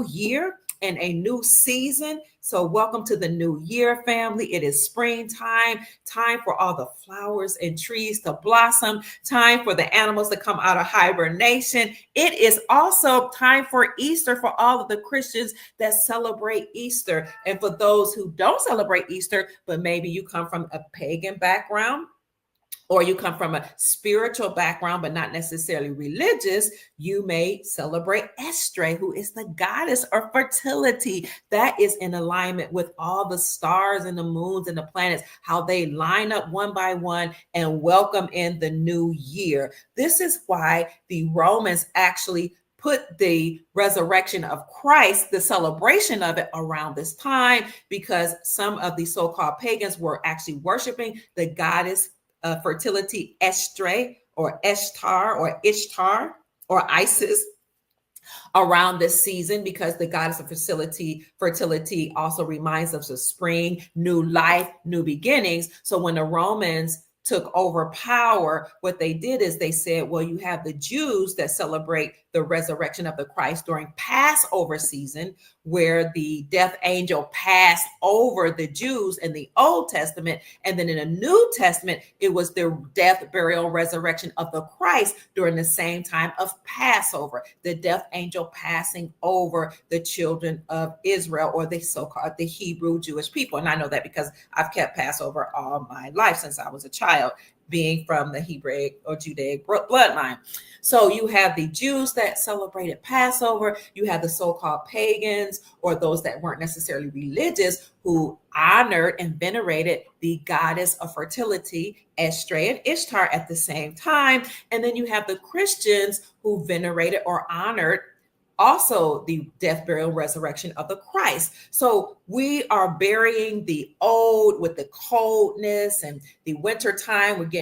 year and a new season. So welcome to the new year, family. It is springtime, time for all the flowers and trees to blossom, time for the animals to come out of hibernation. It is also time for Easter for all of the Christians that celebrate Easter. And for those who don't celebrate Easter, but maybe you come from a pagan background, or you come from a spiritual background, but not necessarily religious, you may celebrate Estre, who is the goddess of fertility. That is in alignment with all the stars and the moons and the planets, how they line up one by one and welcome in the new year. This is why the Romans actually put the resurrection of Christ, the celebration of it, around this time, because some of the so-called pagans were actually worshiping the goddess fertility Estre or Ishtar or Isis around this season, because the goddess of fertility also reminds us of spring, new life, new beginnings. So when the Romans took over power, what they did is they said, well, you have the Jews that celebrate the resurrection of the Christ during Passover season, where the death angel passed over the Jews in the Old Testament. And then in the New Testament, it was the death, burial, resurrection of the Christ during the same time of Passover, the death angel passing over the children of Israel, or the so-called the Hebrew Jewish people. And I know that because I've kept Passover all my life since I was a child, being from the Hebraic or Judaic bloodline. So you have the Jews that celebrated Passover. You have the so-called pagans, or those that weren't necessarily religious, who honored and venerated the goddess of fertility, Estre and Ishtar, at the same time. And then you have the Christians who venerated or honored also the death, burial, resurrection of the Christ. So we are burying the old with the coldness and the winter time. We're getting